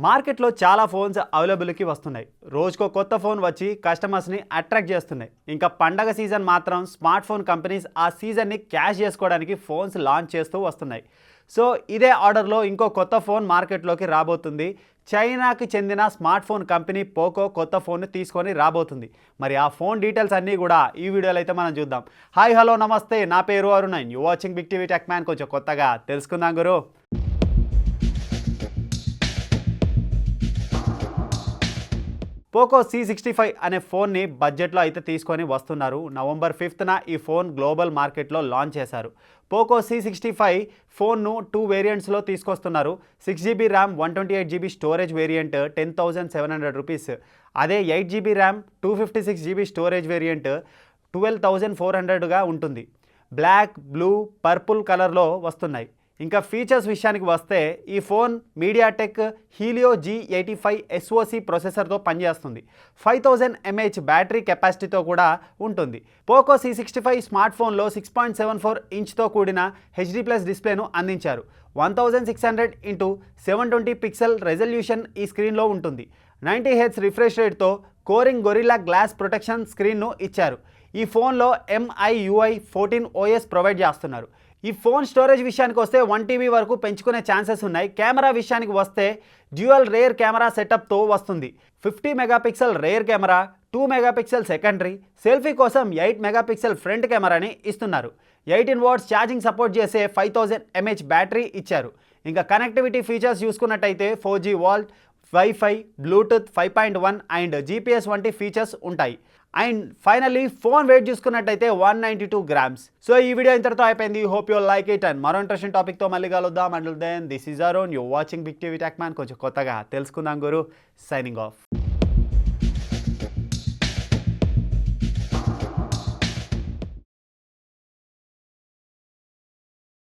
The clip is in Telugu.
మార్కెట్లో చాలా ఫోన్స్ అవైలబుల్కి వస్తున్నాయి. రోజుకో కొత్త ఫోన్ వచ్చి కస్టమర్స్ని అట్రాక్ట్ చేస్తున్నాయి. ఇంకా పండగ సీజన్ మాత్రం స్మార్ట్ ఫోన్ కంపెనీస్ ఆ సీజన్ని క్యాష్ చేసుకోవడానికి ఫోన్స్ లాంచ్ చేస్తూ వస్తున్నాయి. సో ఇదే ఆర్డర్లో ఇంకో కొత్త ఫోన్ మార్కెట్లోకి రాబోతుంది. చైనాకి చెందిన స్మార్ట్ ఫోన్ కంపెనీ పోకో కొత్త ఫోన్ని తీసుకొని రాబోతుంది. మరి ఆ ఫోన్ డీటెయిల్స్ అన్నీ కూడా ఈ వీడియోలో అయితే మనం చూద్దాం. హాయ్ హలో నమస్తే, నా పేరు Arun, you watching Big TV Techman. కొంచెం కొత్తగా తెలుసుకుందాం గురు. పోకో C65 అనే ఫోన్ని బడ్జెట్లో అయితే తీసుకొని వస్తున్నారు. నవంబర్ 5న ఈ ఫోన్ గ్లోబల్ మార్కెట్లో లాంచ్ చేశారు. పోకో C65 ఫోన్ను 2 వేరియంట్స్లో తీసుకొస్తున్నారు. 6GB RAM 128GB storage variant 10,700 rupees. అదే 8GB RAM 256GB storage variant 12,400గా ఉంటుంది. బ్లాక్, బ్లూ, పర్పుల్ కలర్లో వస్తున్నాయి. ఇంకా ఫీచర్స్ విషయానికి వస్తే ఈ phone MediaTek Helio G85 SoC ప్రాసెసర్తో పనిచేస్తుంది. 5000 mAh బ్యాటరీ కెపాసిటీతో కూడా ఉంటుంది. పోకో C65 స్మార్ట్ ఫోన్లో 6.74 ఇంచ్తో కూడిన HD+ డిస్ప్లేను అందించారు. 1600x720 పిక్సెల్ రెజల్యూషన్ ఈ స్క్రీన్లో ఉంటుంది. 90Hz రిఫ్రెష్ రేట్తో కోరింగ్ గొరిల్లా గ్లాస్ ప్రొటెక్షన్ స్క్రీన్ను ఇచ్చారు. ఈ ఫోన్లో MIUI 14 OS ప్రొవైడ్ చేస్తున్నారు. ఈ ఫోన్ స్టోరేజ్ విషయానికి వస్తే 1TB వరకు పెంచుకునే ఛాన్సెస్ ఉన్నాయి. కెమెరా విషయానికి వస్తే డ్యూయల్ రేర్ కెమెరా సెటప్తో వస్తుంది. 50 megapixel rear camera, 2 megapixel secondary, selfie కోసం 8 మెగాపిక్సెల్ ఫ్రంట్ కెమెరాని ఇస్తున్నారు. 18 వాట్స్ ఛార్జింగ్ సపోర్ట్ చేసే 5000 mAh బ్యాటరీ ఇచ్చారు. ఇంకా కనెక్టివిటీ ఫీచర్స్ చూసుకున్నట్టయితే 4G VoLTE, wifi, Bluetooth 5.1 and GPS వంటి ఫీచర్స్ ఉంటాయి. అండ్ ఫైనల్లీ ఫోన్ వెయిట్ చూసుకున్నట్టయితే 192 గ్రామ్స్. సో ఈ వీడియో ఇంతటితో అయిపోయింది. Hope you like it and మరో ఇంట్రెస్టింగ్ టాపిక్తో మళ్ళీ కలుద్దాం. And then this is Arun, you watching Big TV Techman. కొంచెం కొత్తగా తెలుసుకుందాం గురు. Signing off.